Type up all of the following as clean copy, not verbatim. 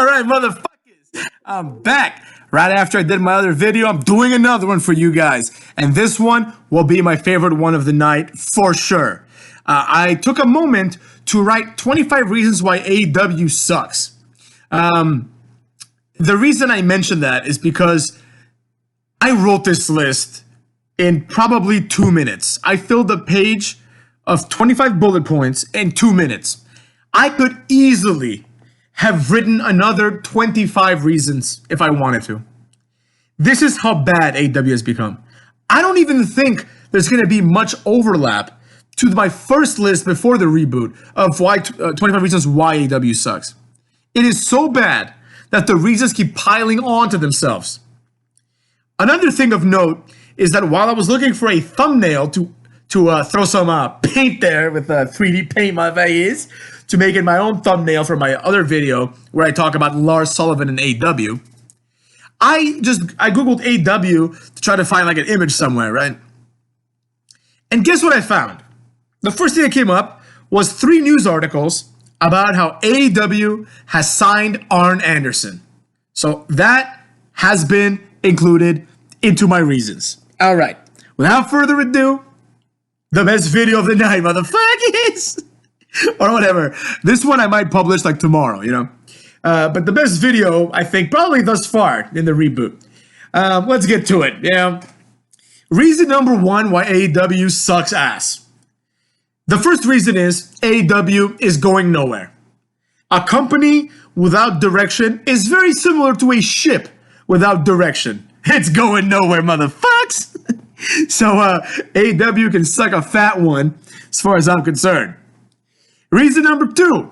All right, motherfuckers. I'm back. Right after I did my other video, I'm doing another one for you guys. And this one will be my favorite one of the night for sure. I took a moment to write 25 reasons why AEW sucks. The reason I mentioned that is because I wrote this list in probably 2 minutes. I filled a page of 25 bullet points in 2 minutes. I could easily have written another 25 reasons if I wanted to. This is how bad AEW has become. I don't even think there's going to be much overlap to my first list before the reboot of why 25 reasons why AEW sucks. It is so bad that the reasons keep piling on to themselves. Another thing of note is that while I was looking for a thumbnail to throw some paint there with 3D paint my face to make it my own thumbnail for my other video where I talk about Lars Sullivan and AEW, I Googled AEW to try to find like an image somewhere, right? And guess what I found? The first thing that came up was 3 news articles about how AEW has signed Arn Anderson. So that has been included into my reasons. All right, without further ado, the best video of the night, motherfuckers! Or whatever. This one I might publish like tomorrow, you know? But the best video, I think, probably thus far in the reboot. Let's get to it, you know? Reason number 1 why AEW sucks ass. The first reason is AEW is going nowhere. A company without direction is very similar to a ship without direction. It's going nowhere, motherfucks! So AEW can suck a fat one as far as I'm concerned. Reason number 2.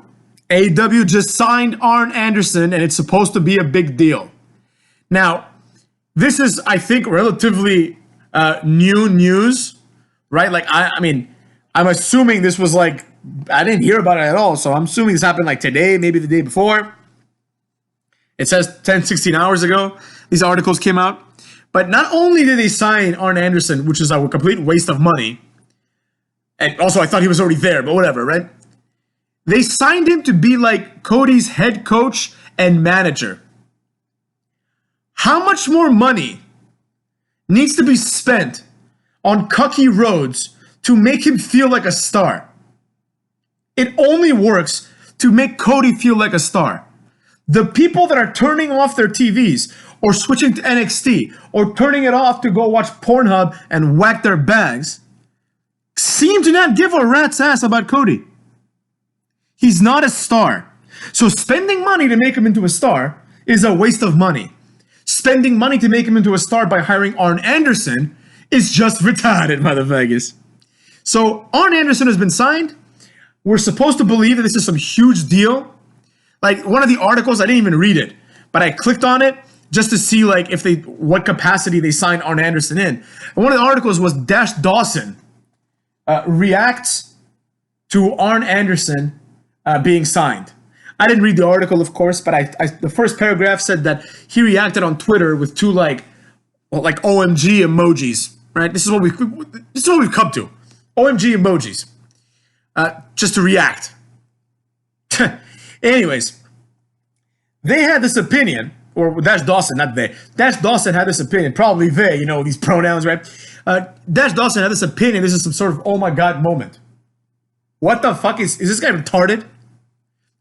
AEW just signed Arn Anderson and it's supposed to be a big deal. Now, this is, I think, relatively new news, right? Like, I mean, I'm assuming this was like, I didn't hear about it at all, so I'm assuming this happened like today, maybe the day before. It says 10, 16 hours ago, these articles came out. But not only did they sign Arn Anderson, which is a complete waste of money, and also I thought he was already there, but whatever, right? They signed him to be like Cody's head coach and manager. How much more money needs to be spent on cucky Rhodes to make him feel like a star? It only works to make Cody feel like a star. The people that are turning off their TVs or switching to NXT or turning it off to go watch Pornhub and whack their bags seem to not give a rat's ass about Cody. He's not a star. So spending money to make him into a star is a waste of money. Spending money to make him into a star by hiring Arn Anderson is just retarded, motherfuckers. So Arn Anderson has been signed. We're supposed to believe that this is some huge deal. Like one of the articles, I didn't even read it, but I clicked on it just to see like what capacity they signed Arn Anderson in. And one of the articles was Dash Dawson reacts to Arn Anderson being signed. I didn't read the article, of course, but the first paragraph said that he reacted on Twitter with 2 like OMG emojis. Right? This is what we've come to. OMG emojis, just to react. Anyways, they had this opinion, or Dash Dawson, not they. Dash Dawson had this opinion, probably they, you know, these pronouns, right? Dash Dawson had this opinion. This is some sort of oh my god moment. What the fuck is this guy retarded?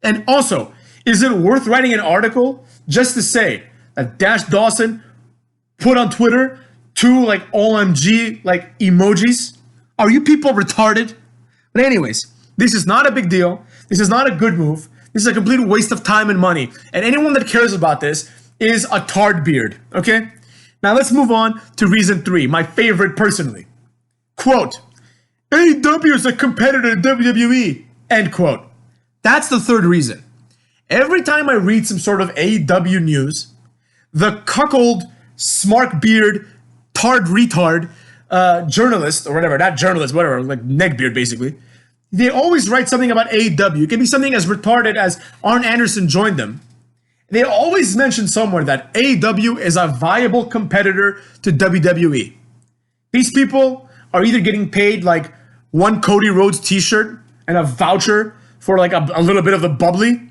And also, is it worth writing an article just to say that Dash Dawson put on Twitter 2 like OMG like emojis? Are you people retarded? But anyways, this is not a big deal. This is not a good move. This is a complete waste of time and money. And anyone that cares about this is a tard beard, okay? Now let's move on to reason 3, my favorite personally. Quote, AEW is a competitor to WWE, end quote. That's the third reason. Every time I read some sort of AEW news, the cuckold, smart beard, tard retard journalist, or whatever, not journalist, whatever, like neckbeard basically, they always write something about AEW. It can be something as retarded as Arn Anderson joined them. They always mention somewhere that AEW is a viable competitor to WWE. These people are either getting paid like 1 Cody Rhodes t-shirt and a voucher for like a little bit of the bubbly,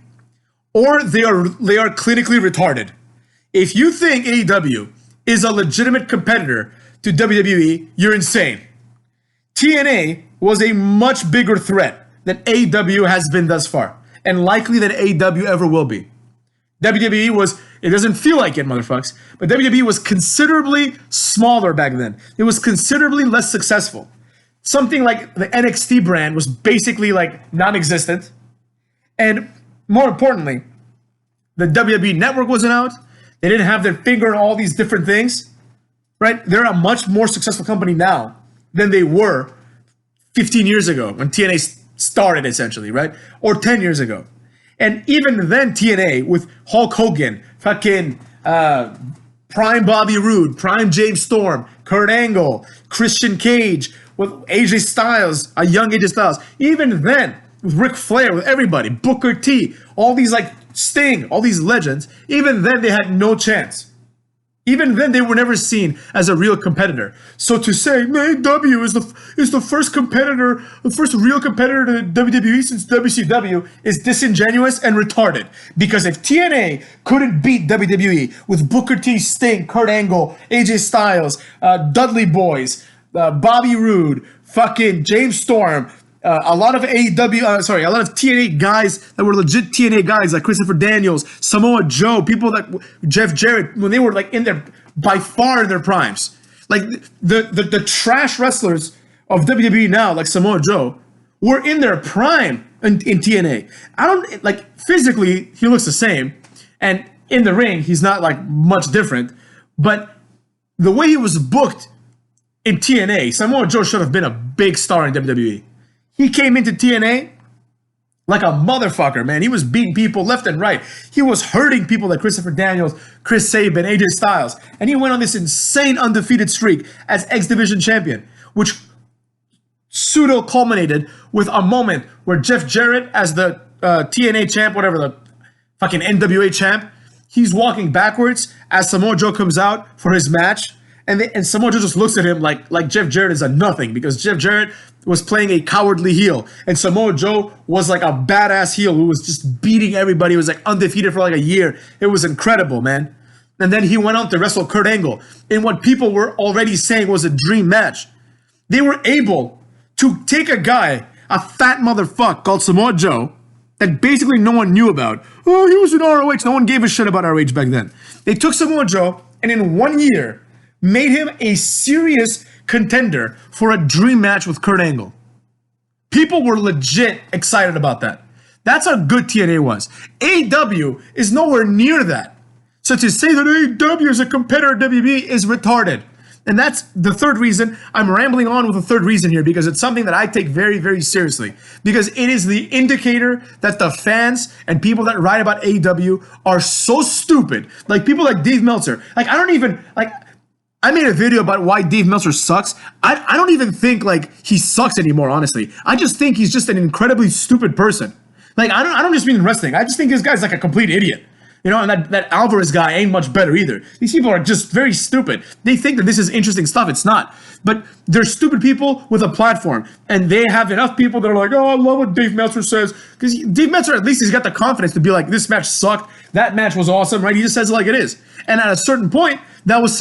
or they are clinically retarded. If you think AEW is a legitimate competitor to WWE, you're insane. TNA was a much bigger threat than AEW has been thus far, and likely than AEW ever will be. WWE was, it doesn't feel like it, motherfucks, but WWE was considerably smaller back then. It was considerably less successful. Something like the NXT brand was basically like non-existent. And more importantly, the WWE network wasn't out. They didn't have their finger on all these different things, right? They're a much more successful company now than they were 15 years ago when TNA started, essentially, right? Or 10 years ago. And even then, TNA with Hulk Hogan, fucking prime Bobby Roode, prime James Storm, Kurt Angle, Christian Cage, with AJ Styles, a young AJ Styles. Even then, with Ric Flair, with everybody, Booker T, all these like Sting, all these legends, even then they had no chance. Even then they were never seen as a real competitor. So to say AEW is the first competitor, the first real competitor to WWE since WCW is disingenuous and retarded. Because if TNA couldn't beat WWE with Booker T, Sting, Kurt Angle, AJ Styles, Dudley Boys, Bobby Roode, fucking James Storm, a lot of TNA guys that were legit TNA guys like Christopher Daniels, Samoa Joe, people like Jeff Jarrett, when they were like in their, by far in their primes. Like the trash wrestlers of WWE now, like Samoa Joe, were in their prime in TNA. I don't, like, physically, he looks the same. And in the ring, he's not like much different. But the way he was booked in TNA, Samoa Joe should have been a big star in WWE. He came into TNA like a motherfucker, man. He was beating people left and right. He was hurting people like Christopher Daniels, Chris Sabin, AJ Styles. And he went on this insane undefeated streak as X Division champion, which pseudo culminated with a moment where Jeff Jarrett, as the TNA champ, whatever, the fucking NWA champ, he's walking backwards as Samoa Joe comes out for his match. And Samoa Joe just looks at him like Jeff Jarrett is a nothing, because Jeff Jarrett was playing a cowardly heel. And Samoa Joe was like a badass heel who was just beating everybody. He was like undefeated for like a year. It was incredible, man. And then he went on to wrestle Kurt Angle in what people were already saying was a dream match. They were able to take a guy, a fat motherfucker called Samoa Joe, that basically no one knew about. Oh, he was in ROH. No one gave a shit about ROH back then. They took Samoa Joe, and in 1 year, made him a serious contender for a dream match with Kurt Angle. People were legit excited about that. That's how good TNA was. AEW is nowhere near that. So to say that AEW is a competitor to WWE is retarded. And that's the third reason. I'm rambling on with the third reason here because it's something that I take very, very seriously. Because it is the indicator that the fans and people that write about AEW are so stupid. Like people like Dave Meltzer. Like I made a video about why Dave Meltzer sucks. I don't even think like he sucks anymore, honestly. I just think he's just an incredibly stupid person. Like I don't just mean in wrestling. I just think this guy's like a complete idiot. You know, and that Alvarez guy ain't much better either. These people are just very stupid. They think that this is interesting stuff. It's not. But they're stupid people with a platform. And they have enough people that are like, oh, I love what Dave Meltzer says. Because Dave Meltzer, at least he's got the confidence to be like, this match sucked. That match was awesome, right? He just says it like it is. And at a certain point, that was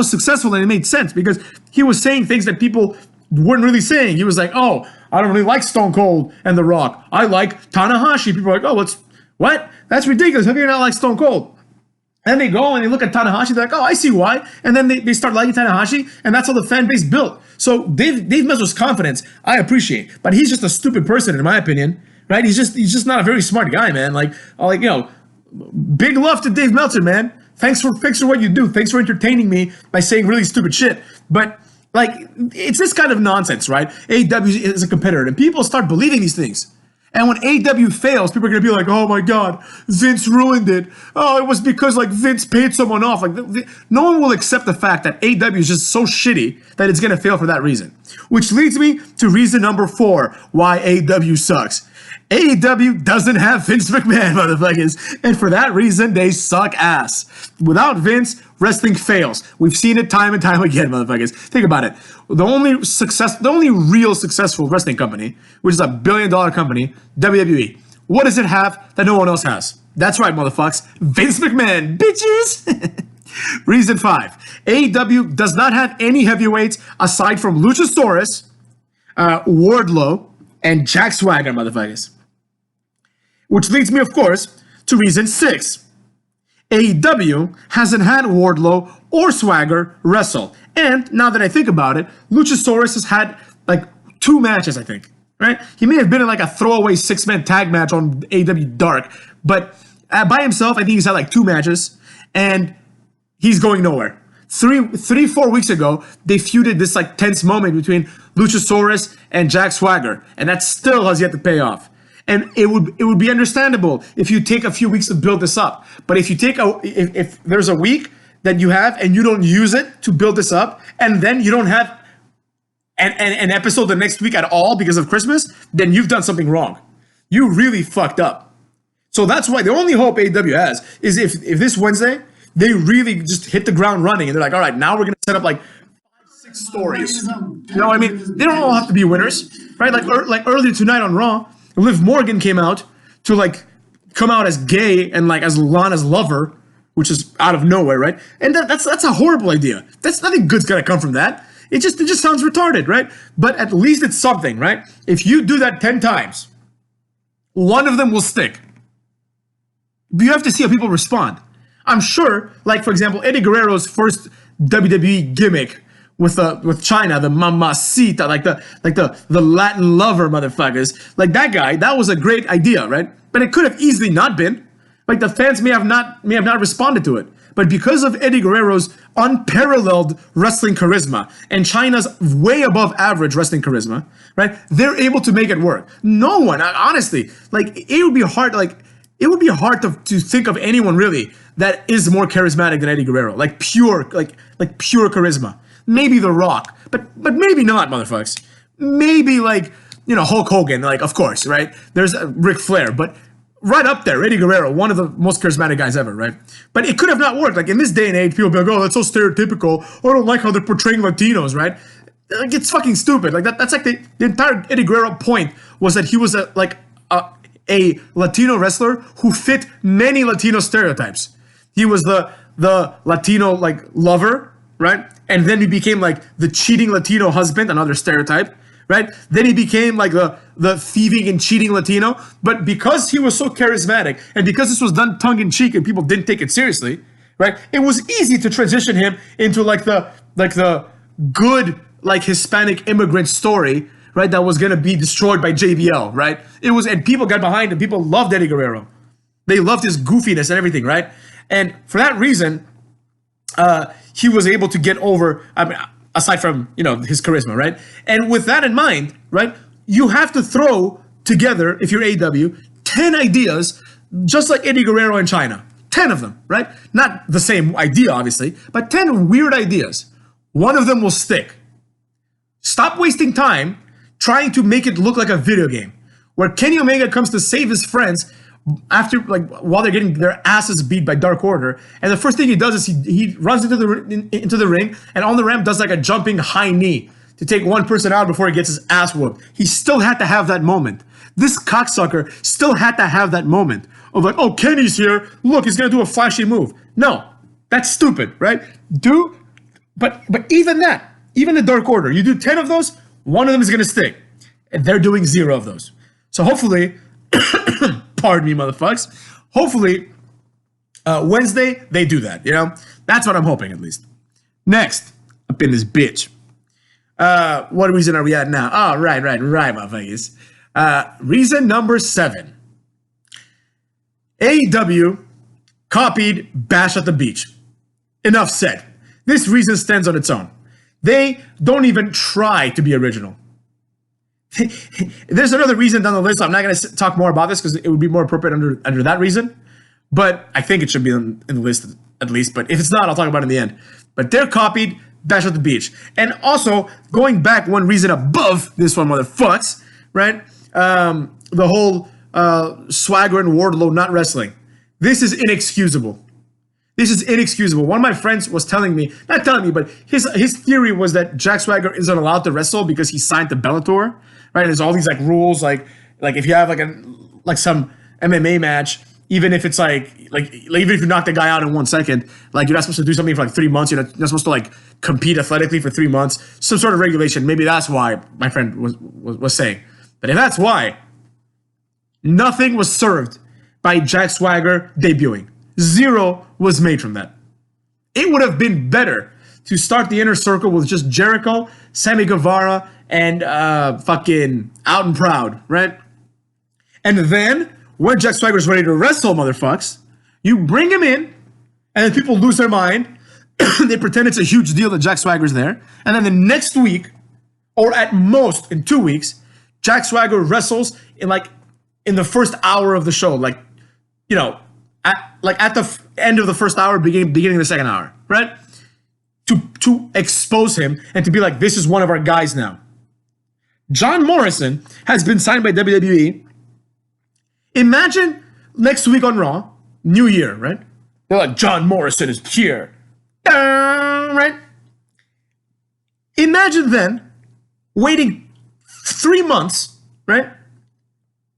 successful and it made sense because he was saying things that people weren't really saying. He was like, oh, I don't really like Stone Cold and The Rock. I like Tanahashi. People are like, oh, what? That's ridiculous. How do you not like Stone Cold? And they go and they look at Tanahashi. They're like, oh, I see why. And then they start liking Tanahashi. And that's how the fan base built. So Dave Meltzer's confidence, I appreciate. But he's just a stupid person, in my opinion. Right? He's just not a very smart guy, man. Like, you know, big love to Dave Meltzer, man. Thanks for what you do. Thanks for entertaining me by saying really stupid shit. But, like, it's this kind of nonsense, right? AEW is a competitor. And people start believing these things. And when AEW fails, people are going to be like, oh my God, Vince ruined it. Oh, it was because like Vince paid someone off. Like no one will accept the fact that AEW is just so shitty that it's going to fail for that reason. Which leads me to reason number 4, why AEW sucks. AEW doesn't have Vince McMahon, motherfuckers. And for that reason, they suck ass. Without Vince, wrestling fails. We've seen it time and time again, motherfuckers. Think about it. The only real successful wrestling company, which is a $1 billion company, WWE. What does it have that no one else has? That's right, motherfuckers. Vince McMahon, bitches. Reason 5. AEW does not have any heavyweights aside from Luchasaurus, Wardlow, and Jack Swagger, motherfuckers. Which leads me, of course, to reason 6. AEW hasn't had Wardlow or Swagger wrestle. And now that I think about it, Luchasaurus has had like 2 matches, I think. Right? He may have been in like a throwaway 6-man tag match on AEW Dark, but by himself, I think he's had like 2 matches, and he's going nowhere. 4 weeks ago, they feuded this like tense moment between Luchasaurus and Jack Swagger, and that still has yet to pay off. And it would be understandable if you take a few weeks to build this up. But if you take if there's a week that you have and you don't use it to build this up, and then you don't have an episode the next week at all because of Christmas, then you've done something wrong. You really fucked up. So that's why the only hope AEW has is if this Wednesday they really just hit the ground running and they're like, all right, now we're gonna set up like 5-6 stories. You know what I mean? They don't all have to be winners, right? Like earlier tonight on Raw, Liv Morgan came out to like come out as gay and like as Lana's lover, which is out of nowhere, right? And that's a horrible idea. That's nothing good's gonna come from that. It just sounds retarded, right? But at least it's something, right? If you do that 10 times, one of them will stick. You have to see how people respond. I'm sure, like for example, Eddie Guerrero's first WWE gimmick with China, the mamacita, like the Latin lover motherfuckers, like that guy, that was a great idea, right? But it could have easily not been. Like the fans may have not responded to it. But because of Eddie Guerrero's unparalleled wrestling charisma and China's way above average wrestling charisma, right? They're able to make it work. No one, honestly, like it would be hard, to think of anyone really that is more charismatic than Eddie Guerrero, like pure charisma. Maybe The Rock, but maybe not, motherfuckers. Maybe like, Hulk Hogan, like of course, right? There's Ric Flair, but right up there, Eddie Guerrero, one of the most charismatic guys ever, right? But it could have not worked. Like in this day and age, people be like, oh, that's so stereotypical. Oh, I don't like how they're portraying Latinos, right? Like it's fucking stupid. Like that's like the entire Eddie Guerrero point was that he was a Latino wrestler who fit many Latino stereotypes. He was the Latino like lover, right? And then he became like the cheating Latino husband, another stereotype, right? Then he became like the thieving and cheating Latino. But because he was so charismatic and because this was done tongue in cheek and people didn't take it seriously, right? It was easy to transition him into like the good like Hispanic immigrant story, right? That was gonna be destroyed by JBL, right? It was, and people got behind him. People loved Eddie Guerrero. They loved his goofiness and everything, right? And for that reason, he was able to get over, I mean, aside from, his charisma, right? And with that in mind, right, you have to throw together, if you're AEW, 10 ideas, just like Eddie Guerrero in China. 10 of them, right? Not the same idea, obviously, but 10 weird ideas. One of them will stick. Stop wasting time trying to make it look like a video game, where Kenny Omega comes to save his friends after, like, while they're getting their asses beat by Dark Order, and the first thing he does is he runs into the ring, and on the ramp does like a jumping high knee to take one person out before he gets his ass whooped. He still had to have that moment. This cocksucker still had to have that moment of like, oh, Kenny's here. Look, he's gonna do a flashy move. No, that's stupid, right? But even that, even the Dark Order, you do 10 of those, one of them is gonna stick, and they're doing 0 of those. So hopefully. Pardon me, motherfuckers. Hopefully, Wednesday, they do that, That's what I'm hoping, at least. Next, up in this bitch. What reason are we at now? Oh, right, motherfuckers. Reason number 7. AEW copied Bash at the Beach. Enough said. This reason stands on its own. They don't even try to be original. There's another reason down the list. I'm not going to talk more about this because it would be more appropriate under that reason. But I think it should be in the list at least. But if it's not, I'll talk about it in the end. But they're copied Bash at the Beach. And also, going back one reason above this one, motherfucks, right? The whole Swagger and Wardlow not wrestling. This is inexcusable. This is inexcusable. One of my friends was telling me, not telling me, but his theory was that Jack Swagger isn't allowed to wrestle because he signed to Bellator, right? And there's all these like rules, like if you have like some MMA match even if it's like even if you knock the guy out in 1 second, like you're not supposed to do something for like 3 months. You're not supposed to like compete athletically for 3 months. Some sort of regulation. Maybe that's why my friend was saying. But if that's why, nothing was served by Jack Swagger debuting. Zero was made from that. It would have been better to start the inner circle with just Jericho, Sammy Guevara, and fucking Out and Proud, right? And then, when Jack Swagger's ready to wrestle, motherfucks, you bring him in, and then people lose their mind. They pretend it's a huge deal that Jack Swagger's there. And then the next week, or at most in 2 weeks, Jack Swagger wrestles in the first hour of the show. Like, you know, at the end of the first hour, beginning of the second hour, right? To expose him and to be like, this is one of our guys now. John Morrison has been signed by WWE. Imagine next week on Raw, New Year, right? They're like, John Morrison is here. Right? Imagine then waiting 3 months, right?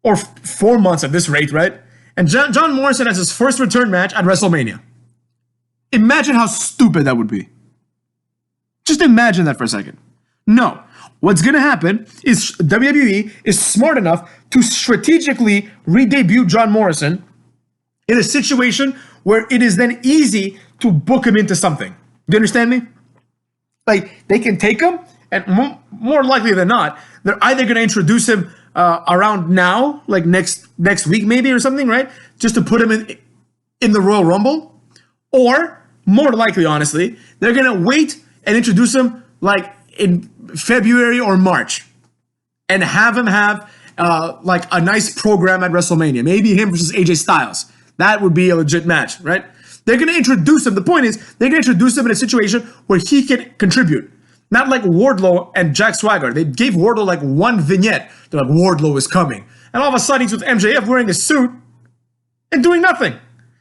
Or 4 months at this rate, right? And John Morrison has his first return match at WrestleMania. Imagine how stupid that would be. Just imagine that for a second. No. What's going to happen is WWE is smart enough to strategically re-debut John Morrison in a situation where it is then easy to book him into something. Do you understand me? Like, they can take him, and more likely than not, they're either going to introduce him around now, like next week maybe or something, right? Just to put him in the Royal Rumble. Or, more likely, honestly, they're going to wait and introduce him like in February or March and have him have like a nice program at WrestleMania. Maybe him versus AJ Styles. That would be a legit match, right? They're going to introduce him. The point is, they're going to introduce him in a situation where he can contribute. Not like Wardlow and Jack Swagger. They gave Wardlow like one vignette. They're like, Wardlow is coming. And all of a sudden, he's with MJF wearing a suit and doing nothing.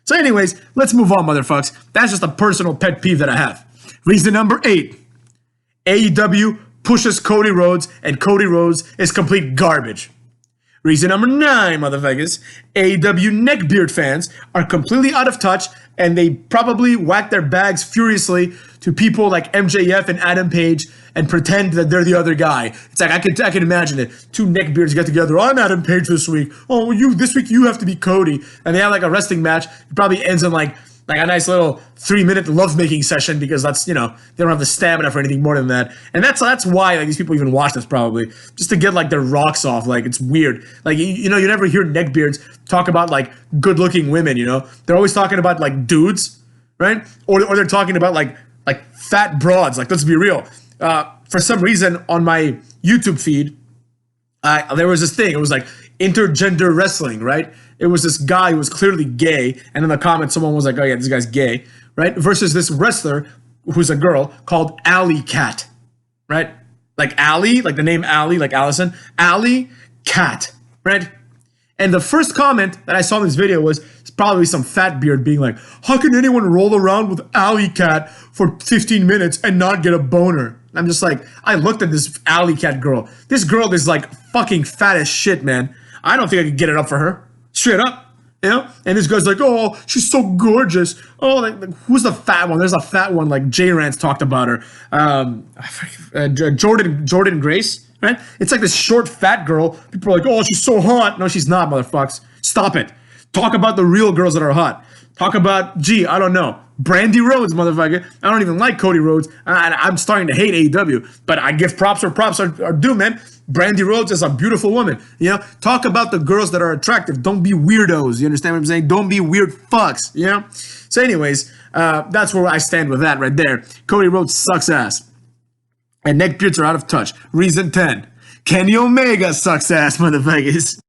So anyways, let's move on, motherfucks. That's just a personal pet peeve that I have. Reason number 8. AEW pushes Cody Rhodes, and Cody Rhodes is complete garbage. Reason number 9, motherfuckers. AEW neckbeard fans are completely out of touch, and they probably whack their bags furiously to people like MJF and Adam Page and pretend that they're the other guy. It's like, I can imagine it. 2 neckbeards get together. Oh, I'm Adam Page this week. Oh, this week you have to be Cody. And they have like a wrestling match. It probably ends in like a nice little 3-minute lovemaking session because that's, you know, they don't have the stamina for anything more than that. And that's why like these people even watch this probably. Just to get like their rocks off. Like, it's weird. Like, you know, you never hear neckbeards talk about like good-looking women, you know? They're always talking about like dudes, right? Or they're talking about like fat broads. Like, let's be real. For some reason on my YouTube feed, there was this thing. It was like intergender wrestling, right? It was this guy who was clearly gay, and in the comments, someone was like, "Oh yeah, this guy's gay," right? Versus this wrestler who's a girl called Alley Cat, right? Like Alley, like the name Alley, like Allison, Alley Cat, right? And the first comment that I saw in this video was probably some fat beard being like, "How can anyone roll around with Alley Cat for 15 minutes and not get a boner?" I'm just like, I looked at this Alley Cat girl. This girl is like fucking fat as shit, man. I don't think I could get it up for her. Straight up, you know? And this guy's like, oh, she's so gorgeous. Oh, like who's the fat one? There's a fat one, like J-Rance talked about her. Jordan Grace, right? It's like this short, fat girl. People are like, oh, she's so hot. No, she's not, motherfucks. Stop it. Talk about the real girls that are hot. Talk about, I don't know, Brandy Rhodes, motherfucker. I don't even like Cody Rhodes. I'm starting to hate AEW, but I give props where props are due, man. Brandy Rhodes is a beautiful woman. You know, talk about the girls that are attractive. Don't be weirdos. You understand what I'm saying? Don't be weird fucks. You know. So, anyways, that's where I stand with that right there. Cody Rhodes sucks ass, and neckbeards are out of touch. Reason 10: Kenny Omega sucks ass, motherfuckers.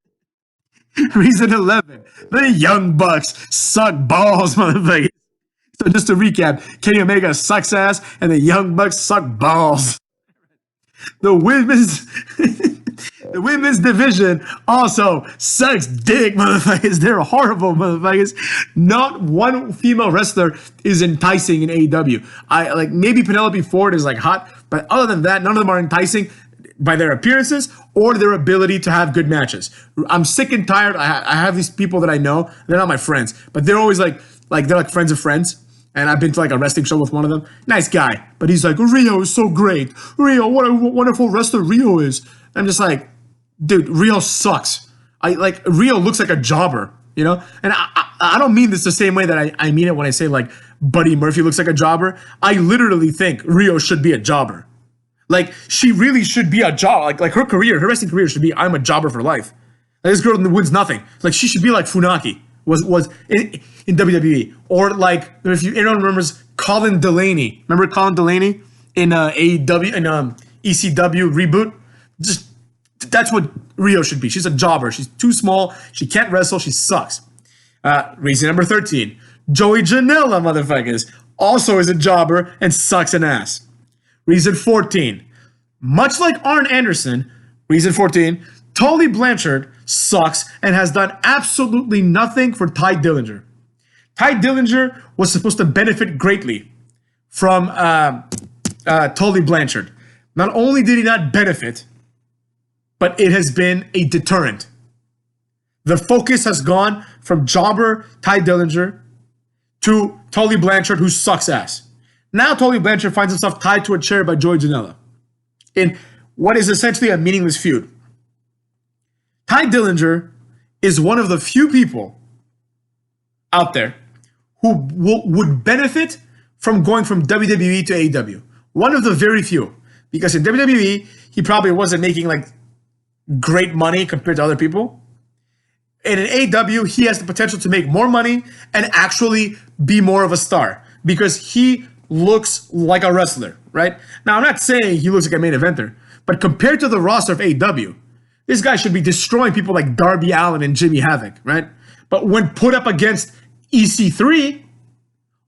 Reason 11: the Young Bucks suck balls, motherfuckers. So just to recap, Kenny Omega sucks ass, and the Young Bucks suck balls. The women's division also sucks dick, motherfuckers. They're horrible, motherfuckers. Not one female wrestler is enticing in AEW. Maybe Penelope Ford is like hot, but other than that, none of them are enticing. by their appearances or their ability to have good matches. I'm sick and tired. I have these people that I know. They're not my friends, but they're always like they're like friends of friends. And I've been to like a wrestling show with one of them. Nice guy, but he's like, Rio is so great. Rio, what a wonderful wrestler Rio is. I'm just like, dude, Rio sucks. Rio looks like a jobber, you know? And I don't mean this the same way that I mean it when I say like Buddy Murphy looks like a jobber. I literally think Rio should be a jobber. Like, she really should be a jobber. Like her wrestling career should be, I'm a jobber for life. Like, this girl wins nothing. Like, she should be like Funaki was in WWE. Or like, if anyone remembers Colin Delaney. Remember Colin Delaney in AEW, in ECW Reboot? Just, that's what Rio should be. She's a jobber. She's too small. She can't wrestle. She sucks. Reason number 13. Joey Janela, motherfuckers, also is a jobber and sucks an ass. Reason 14. Much like Arn Anderson, reason 14, Tully Blanchard sucks and has done absolutely nothing for Ty Dillinger. Ty Dillinger was supposed to benefit greatly from Tully Blanchard. Not only did he not benefit, but it has been a deterrent. The focus has gone from jobber Ty Dillinger to Tully Blanchard, who sucks ass. Now Tully Blanchard finds himself tied to a chair by Joey Janela in what is essentially a meaningless feud. Ty Dillinger is one of the few people out there who would benefit from going from WWE to AEW. One of the very few. Because in WWE, he probably wasn't making like great money compared to other people. And in AEW, he has the potential to make more money and actually be more of a star. Because he looks like a wrestler, right? Now, I'm not saying he looks like a main eventer, but compared to the roster of AEW, this guy should be destroying people like Darby Allin and Jimmy Havoc, right? But when put up against EC3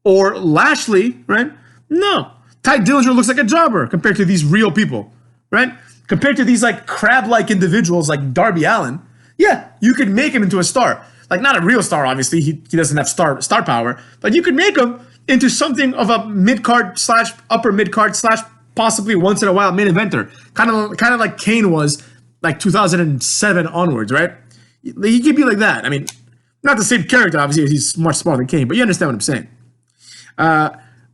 or Lashley, right? No. Ty Dillinger looks like a jobber compared to these real people, right? Compared to these like crab-like individuals like Darby Allin, yeah, you could make him into a star. Like, not a real star, obviously. He doesn't have star power, but you could make him into something of a mid-card / upper mid-card / possibly once in a while main eventer. Kind of like Kane was like 2007 onwards, right? He could be like that. I mean, not the same character, obviously. He's much smaller than Kane, but you understand what I'm saying.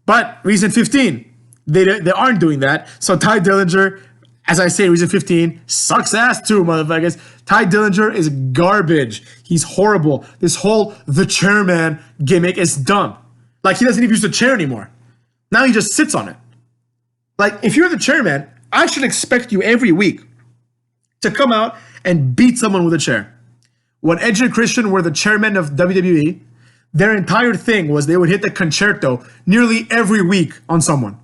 But reason 15, they aren't doing that. So Ty Dillinger, as I say, reason 15, sucks ass too, motherfuckers. Ty Dillinger is garbage. He's horrible. This whole the chairman gimmick is dumb. Like, he doesn't even use the chair anymore. Now he just sits on it. Like, if you're the chairman, I should expect you every week to come out and beat someone with a chair. When Edge and Christian were the chairmen of WWE, their entire thing was they would hit the concerto nearly every week on someone.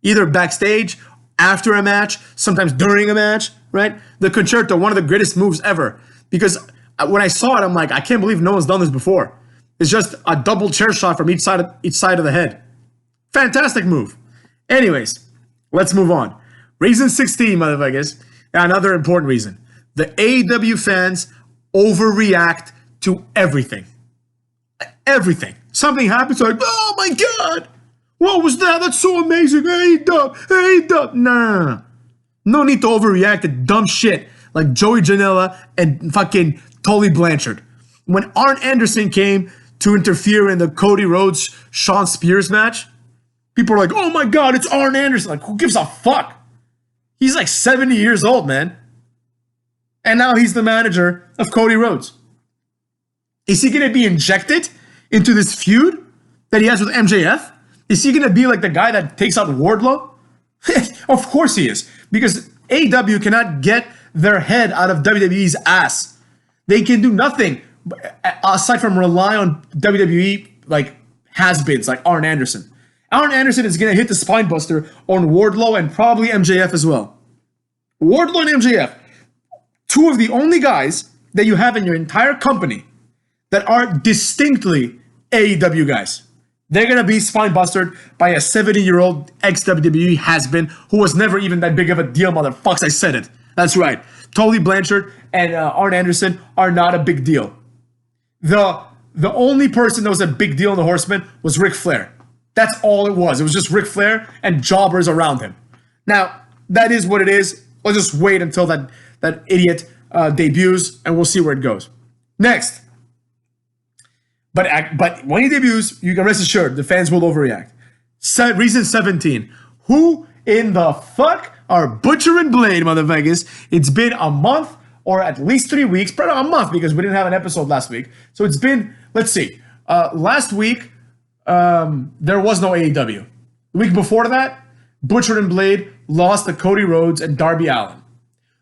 Either backstage, after a match, sometimes during a match, right? The concerto, one of the greatest moves ever. Because when I saw it, I'm like, I can't believe no one's done this before. It's just a double chair shot from each side of the head. Fantastic move. Anyways, let's move on. Reason 16, motherfuckers. Another important reason. The AEW fans overreact to everything. Everything. Something happens, like, oh my God, what was that? That's so amazing. AEW. Nah. No need to overreact to dumb shit like Joey Janela and fucking Tully Blanchard. When Arn Anderson came to interfere in the Cody Rhodes Shawn Spears match, people are like, oh my God, it's Arn Anderson. Like, who gives a fuck? He's like 70 years old, man. And now he's the manager of Cody Rhodes. Is he going to be injected into this feud that he has with MJF? Is he going to be like the guy that takes out Wardlow? Of course he is. Because AEW cannot get their head out of WWE's ass. They can do nothing aside from rely on WWE like has-beens like Arn Anderson. Arn Anderson is going to hit the spine buster on Wardlow and probably MJF as well. Wardlow and MJF, two of the only guys that you have in your entire company that are distinctly AEW guys. They're going to be spine busted by a 70-year-old ex-WWE has-been who was never even that big of a deal, motherfuckers. I said it. That's right. Tully Blanchard and Arn Anderson are not a big deal. The only person that was a big deal in the Horsemen was Ric Flair. That's all it was. It was just Ric Flair and jobbers around him. Now, that is what it is. let's just wait until that idiot debuts, and we'll see where it goes. Next. But when he debuts, you can rest assured the fans will overreact. Reason 17. Who in the fuck are Butcher and Blade, motherfuckers? It's been a month or at least 3 weeks. Probably a month because we didn't have an episode last week. So it's been, let's see. Last week, there was no AEW. The week before that, Butcher and Blade lost to Cody Rhodes and Darby Allin.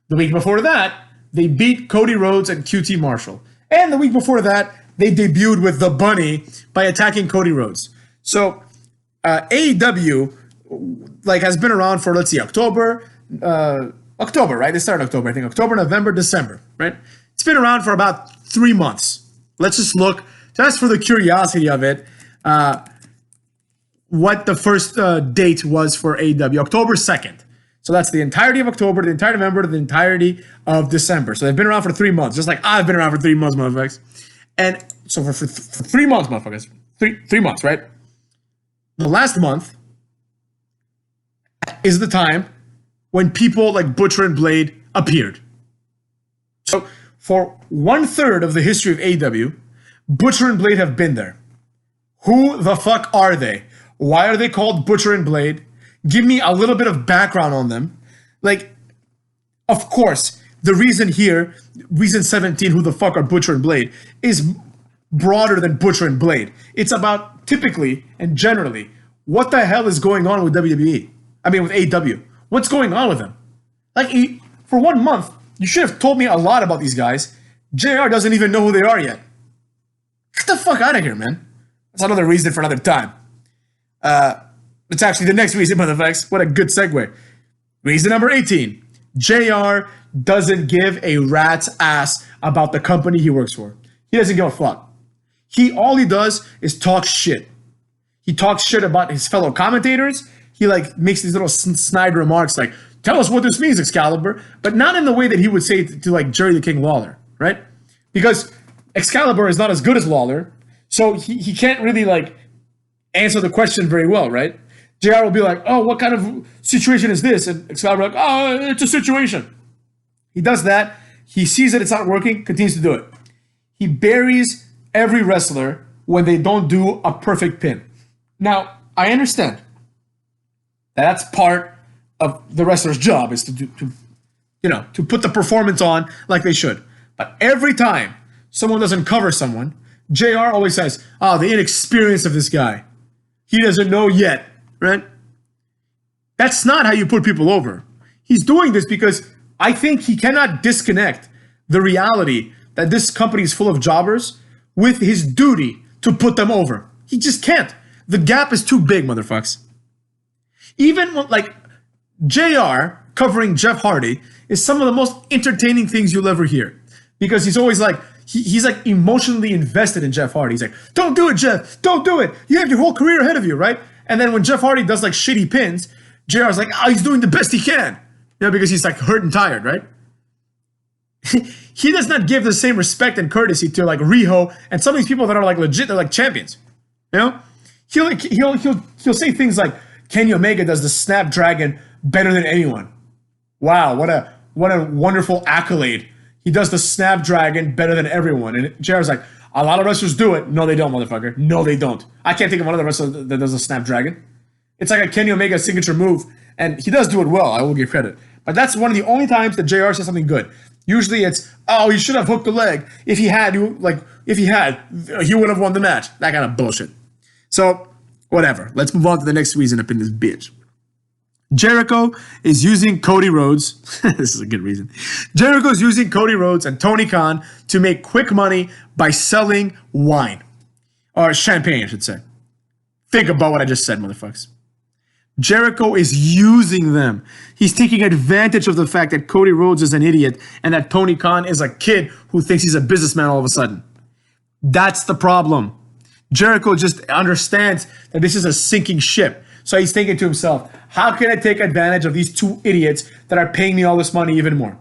The week before that, they beat Cody Rhodes and QT Marshall. And the week before that, they debuted with the Bunny by attacking Cody Rhodes. So AEW has been around for, let's see, October, right? They started October, I think. October, November, December, right? It's been around for about 3 months. Let's just look, just for the curiosity of it, what the first date was for AEW. October 2nd. So that's the entirety of October, the entire November, the entirety of December. So they've been around for 3 months, just like I've been around for 3 months, motherfuckers. And so for 3 months, motherfuckers, three months, right? The last month is the time when people like Butcher and Blade appeared. So for 1/3 of the history of AEW, Butcher and Blade have been there. Who the fuck are they? Why are they called Butcher and Blade? Give me a little bit of background on them. Of course, the reason here, reason 17, who the fuck are Butcher and Blade, is broader than Butcher and Blade. It's about typically and generally, what the hell is going on with WWE? I mean, with AEW. What's going on with them? For 1 month, you should have told me a lot about these guys. JR doesn't even know who they are yet. Get the fuck out of here, man. That's another reason for another time. It's actually the next reason, motherfuckers. What a good segue. Reason number 18. JR doesn't give a rat's ass about the company he works for. He doesn't give a fuck. All he does is talk shit. He talks shit about his fellow commentators. He makes these little snide remarks like, tell us what this means, Excalibur, but not in the way that he would say to Jerry the King Lawler, right? Because Excalibur is not as good as Lawler, so he can't really answer the question very well, right? JR will be like, oh, what kind of situation is this? And Excalibur will be like, oh, it's a situation. He does that. He sees that it's not working, continues to do it. He buries every wrestler when they don't do a perfect pin. Now, I understand that's part of the wrestler's job is to put the performance on like they should. But every time someone doesn't cover someone, JR always says, oh, the inexperience of this guy. He doesn't know yet, right? That's not how you put people over. He's doing this because I think he cannot disconnect the reality that this company is full of jobbers with his duty to put them over. He just can't. The gap is too big, motherfuckers. Even JR covering Jeff Hardy is some of the most entertaining things you'll ever hear. Because he's always he's emotionally invested in Jeff Hardy. He's like, don't do it, Jeff. Don't do it. You have your whole career ahead of you, right? And then when Jeff Hardy does shitty pins, JR's like, oh, he's doing the best he can. Because he's hurt and tired, right? He does not give the same respect and courtesy to Riho and some of these people that are legit, they're champions. He'll say things like Kenny Omega does the Snapdragon better than anyone. Wow, what a wonderful accolade. He does the Snapdragon better than everyone. And JR's like, a lot of wrestlers do it. No, they don't, motherfucker. No, they don't. I can't think of another wrestler that does a Snapdragon. It's like a Kenny Omega signature move, and he does do it well. I will give credit. But that's one of the only times that JR says something good. Usually it's, oh, he should have hooked the leg. If he had, he would have won the match. That kind of bullshit. So, whatever. Let's move on to the next reason up in this bitch. Jericho is using Cody Rhodes. This is a good reason. Jericho is using Cody Rhodes and Tony Khan to make quick money by selling wine. Or champagne, I should say. Think about what I just said, motherfuckers. Jericho is using them. He's taking advantage of the fact that Cody Rhodes is an idiot and that Tony Khan is a kid who thinks he's a businessman all of a sudden. That's the problem. Jericho just understands that this is a sinking ship. So he's thinking to himself, how can I take advantage of these two idiots that are paying me all this money even more?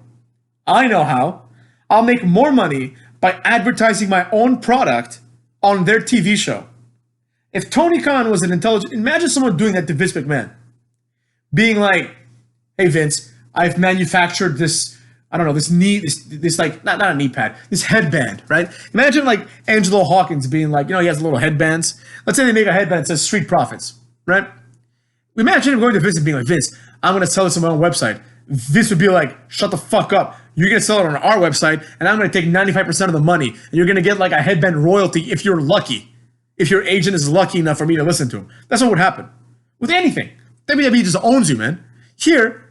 I know how. I'll make more money by advertising my own product on their TV show. If Tony Khan was an intelligent, imagine someone doing that to Vince McMahon. Being like, hey Vince, I've manufactured this, I don't know, this knee, this like, not a knee pad, this headband, right? Imagine like Angelo Hawkins being like, he has little headbands. Let's say they make a headband that says Street Profits, right? Imagine him going to Vince and being like, Vince, I'm going to sell this on my own website. Vince would be like, shut the fuck up. You're going to sell it on our website, and I'm going to take 95% of the money, and you're going to get like a headband royalty if you're lucky. If your agent is lucky enough for me to listen to him. That's what would happen. With anything. WWE just owns you, man. Here,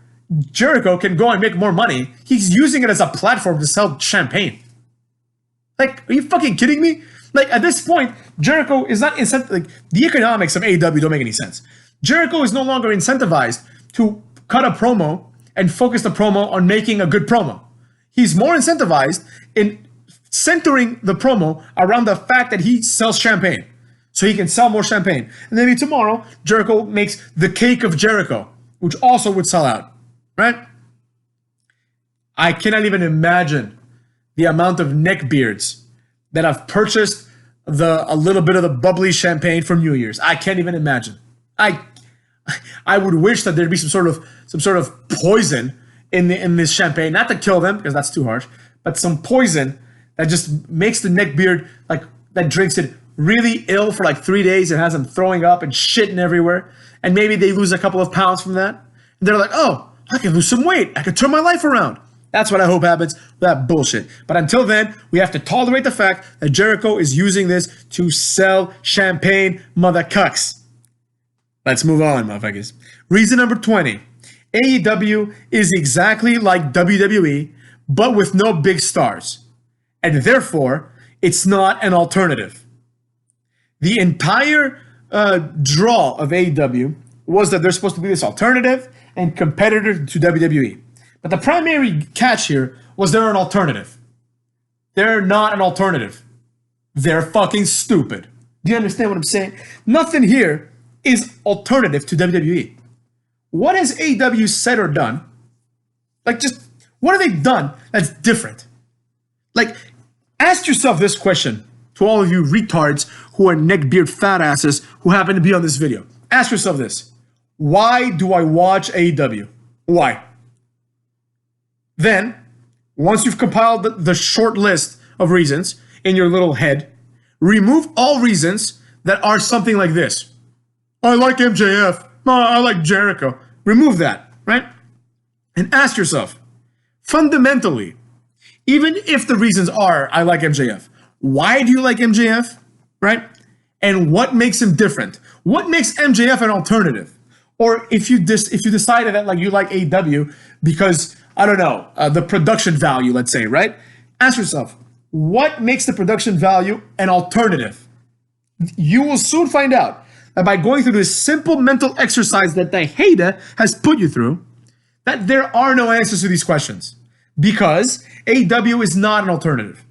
Jericho can go and make more money. He's using it as a platform to sell champagne. Like, are you fucking kidding me? Like, at this point, Jericho is not incentivized. Like, the economics of AEW don't make any sense. Jericho is no longer incentivized to cut a promo and focus the promo on making a good promo. He's more incentivized in centering the promo around the fact that he sells champagne. So he can sell more champagne. And maybe tomorrow, Jericho makes the cake of Jericho, which also would sell out, right? I cannot even imagine the amount of neckbeards that have purchased a little bit of the bubbly champagne for New Year's. I can't even imagine. I would wish that there'd be some sort of poison in this champagne, not to kill them because that's too harsh, but some poison that just makes the neckbeard like that drinks it really ill for like 3 days and has them throwing up and shitting everywhere, and maybe they lose a couple of pounds from that. And they're like, oh, I can lose some weight. I can turn my life around. That's what I hope happens with that bullshit. But until then, we have to tolerate the fact that Jericho is using this to sell champagne, mother cucks. Let's move on, motherfuckers. Reason number 20. AEW is exactly like WWE, but with no big stars. And therefore, it's not an alternative. The entire draw of AEW was that they're supposed to be this alternative and competitor to WWE. But the primary catch here was they're an alternative. They're not an alternative. They're fucking stupid. Do you understand what I'm saying? Nothing here is alternative to WWE. What has AEW said or done? Like, just, what have they done that's different? Like, ask yourself this question to all of you retards who are neckbeard fat asses who happen to be on this video. Ask yourself this. Why do I watch AEW? Why? Then, once you've compiled the short list of reasons in your little head, remove all reasons that are something like this. I like MJF. I like Jericho. Remove that, right? And ask yourself, fundamentally, even if the reasons are I like MJF, why do you like MJF, right? And what makes him different? What makes MJF an alternative? Or if you decided that like you like AEW because, I don't know, the production value, let's say, right? Ask yourself, what makes the production value an alternative? You will soon find out that by going through this simple mental exercise that the hater has put you through, that there are no answers to these questions. Because AEW is not an alternative.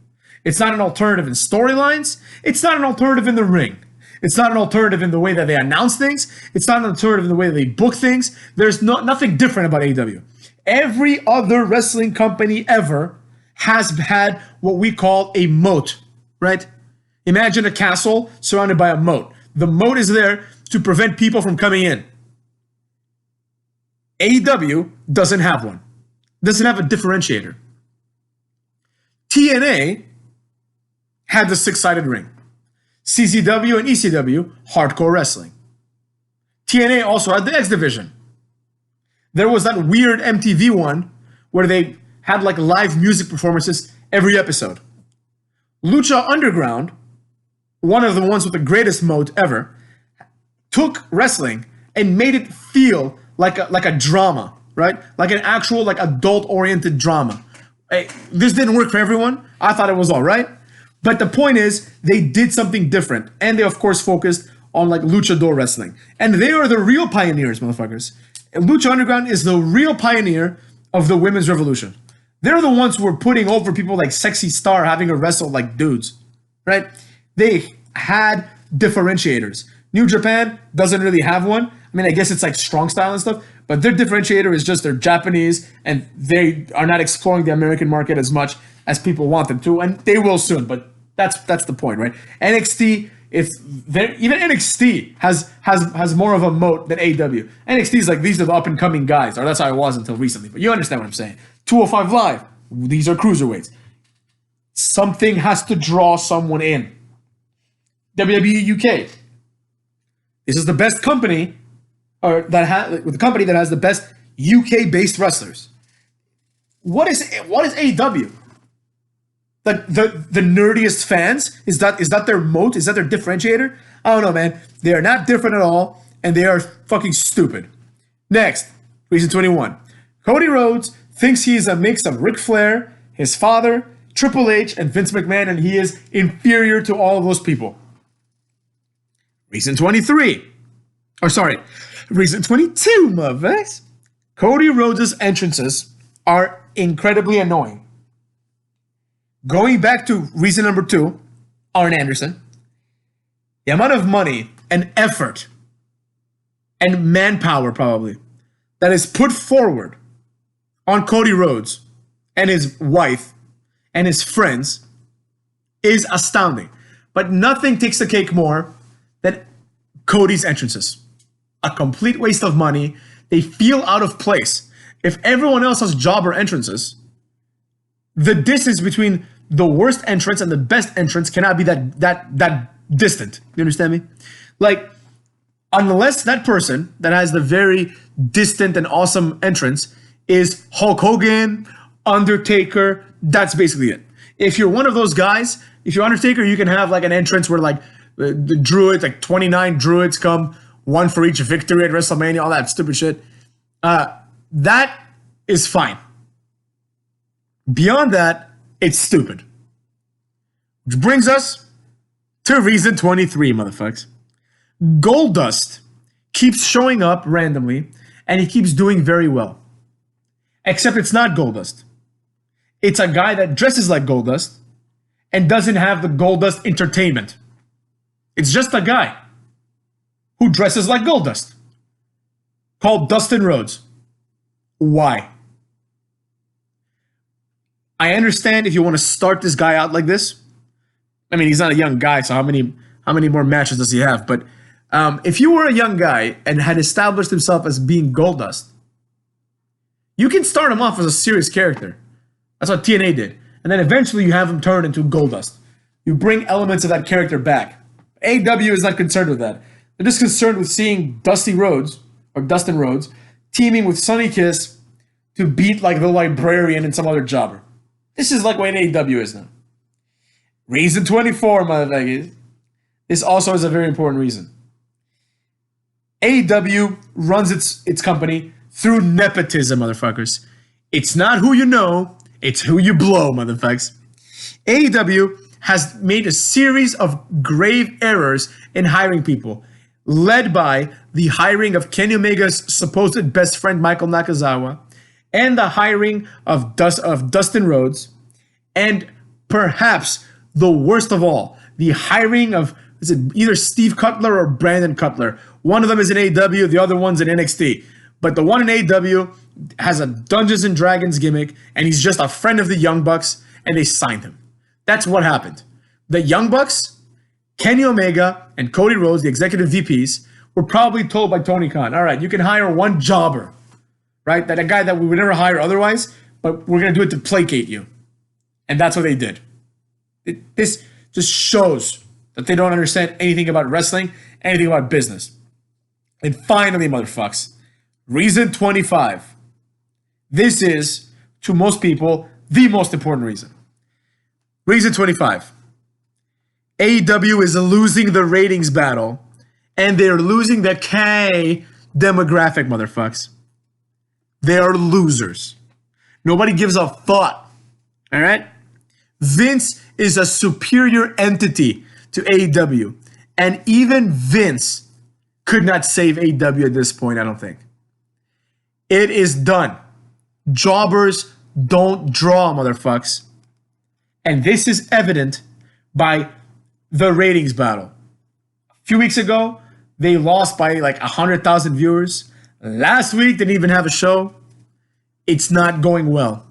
It's not an alternative in storylines. It's not an alternative in the ring. It's not an alternative in the way that they announce things. It's not an alternative in the way that they book things. There's nothing different about AEW. Every other wrestling company ever has had what we call a moat, right? Imagine a castle surrounded by a moat. The moat is there to prevent people from coming in. AEW doesn't have one. Doesn't have a differentiator. TNA had the six-sided ring. CZW and ECW, hardcore wrestling. TNA also had the X Division. There was that weird MTV one where they had like live music performances every episode. Lucha Underground, one of the ones with the greatest moat ever, took wrestling and made it feel like a drama, right? Like an actual like adult-oriented drama. Hey, this didn't work for everyone. I thought it was all right. But the point is, they did something different. And they, of course, focused on like luchador wrestling. And they are the real pioneers, motherfuckers. Lucha Underground is the real pioneer of the women's revolution. They're the ones who were putting over people like Sexy Star having to wrestle like dudes, right? They had differentiators. New Japan doesn't really have one. I mean, I guess it's like strong style and stuff, but their differentiator is just they're Japanese and they are not exploring the American market as much as people want them to, and they will soon, but that's the point, right? NXT If they're, even NXT has more of a moat than AEW. NXT is like, these are the up and coming guys, or that's how it was until recently. But you understand what I'm saying. 205 Live, these are cruiserweights. Something has to draw someone in. WWE UK. This is the best company, or the company that has the best UK-based wrestlers. What is AEW? The nerdiest fans? Is that their moat? Is that their differentiator? I don't know, man. They are not different at all, and they are fucking stupid. Next, reason 21. Cody Rhodes thinks he is a mix of Ric Flair, his father, Triple H, and Vince McMahon, and he is inferior to all of those people. Reason 23. Reason 22, motherfuckers. Cody Rhodes' entrances are incredibly annoying. Going back to reason number 2, Arn Anderson, the amount of money and effort and manpower probably that is put forward on Cody Rhodes and his wife and his friends is astounding. But nothing takes the cake more than Cody's entrances. A complete waste of money. They feel out of place. If everyone else has jobber entrances, the distance between the worst entrance and the best entrance cannot be that distant. You understand me? Like, unless that person that has the very distant and awesome entrance is Hulk Hogan, Undertaker, that's basically it. If you're one of those guys, if you're Undertaker, you can have like an entrance where like the druids, like 29 druids come, one for each victory at WrestleMania, all that stupid shit. That is fine. Beyond that, it's stupid. Which brings us to reason 23, motherfuckers. Goldust keeps showing up randomly, and he keeps doing very well. Except it's not Goldust. It's a guy that dresses like Goldust and doesn't have the Goldust entertainment. It's just a guy who dresses like Goldust, called Dustin Rhodes. Why? I understand if you want to start this guy out like this. I mean, he's not a young guy, so how many more matches does he have? But if you were a young guy and had established himself as being Goldust, you can start him off as a serious character. That's what TNA did. And then eventually you have him turn into Goldust. You bring elements of that character back. AEW is not concerned with that. They're just concerned with seeing Dustin Rhodes teaming with Sonny Kiss to beat like the Librarian and some other jobber. This is like what AEW is now. Reason 24, motherfuckers. This also is a very important reason. AEW runs its company through nepotism, motherfuckers. It's not who you know, it's who you blow, motherfuckers. AEW has made a series of grave errors in hiring people, led by the hiring of Kenny Omega's supposed best friend Michael Nakazawa, and the hiring of Dustin Rhodes, and perhaps the worst of all, the hiring of either Steve Cutler or Brandon Cutler. One of them is in AEW, the other one's in NXT. But the one in AEW has a Dungeons and Dragons gimmick, and he's just a friend of the Young Bucks, and they signed him. That's what happened. The Young Bucks, Kenny Omega, and Cody Rhodes, the executive VPs, were probably told by Tony Khan, all right, you can hire one jobber, right? That a guy that we would never hire otherwise, but we're going to do it to placate you. And that's what they did. This just shows that they don't understand anything about wrestling, anything about business. And finally, motherfucks, reason 25. This is, to most people, the most important reason. Reason 25. AEW is losing the ratings battle, and they're losing the K demographic, motherfucks. They are losers. Nobody gives a thought. All right? Vince is a superior entity to AEW, and even Vince could not save AEW at this point, I don't think. It is done. Jobbers don't draw, motherfucks. And this is evident by the ratings battle. A few weeks ago, they lost by like 100,000 viewers. Last week, they didn't even have a show. It's not going well.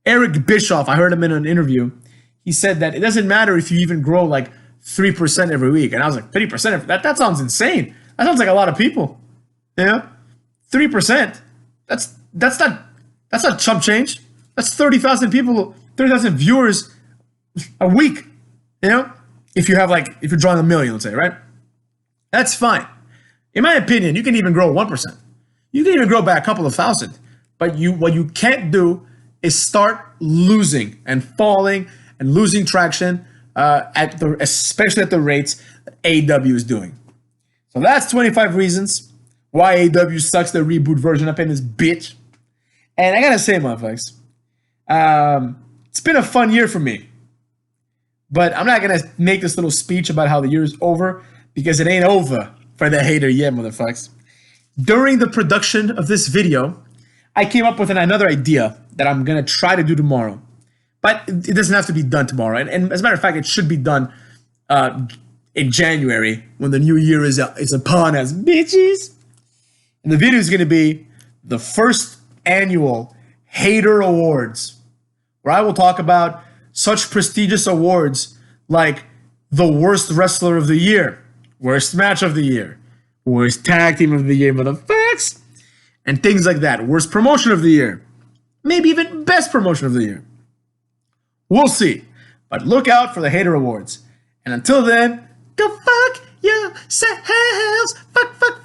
Eric Bischoff, I heard him in an interview. He said that it doesn't matter if you even grow like 3% every week. And I was like, 30%? That sounds insane. That sounds like a lot of people. You know? 3%. That's not chump change. That's 30,000 people, 30,000 viewers a week. You know? If you're drawing 1 million, let's say, right? That's fine. In my opinion, you can even grow 1%. You can even grow by a couple of thousand. But what you can't do is start losing and falling and losing traction, especially at the rates that AEW is doing. So that's 25 reasons why AEW sucks, the reboot version up in this bitch. And I gotta say, motherfuckers, it's been a fun year for me. But I'm not gonna make this little speech about how the year is over, because it ain't over for the hater yet, motherfuckers. During the production of this video, I came up with another idea that I'm gonna try to do tomorrow. But it doesn't have to be done tomorrow. And as a matter of fact, it should be done in January when the new year is upon us, bitches. And the video is gonna be the first annual Hater Awards, where I will talk about such prestigious awards like the worst wrestler of the year, worst match of the year, worst tag team of the year, motherfuckers, and things like that. Worst promotion of the year, maybe even best promotion of the year. We'll see. But look out for the Hater Awards. And until then, go fuck yourselves. Fuck, fuck,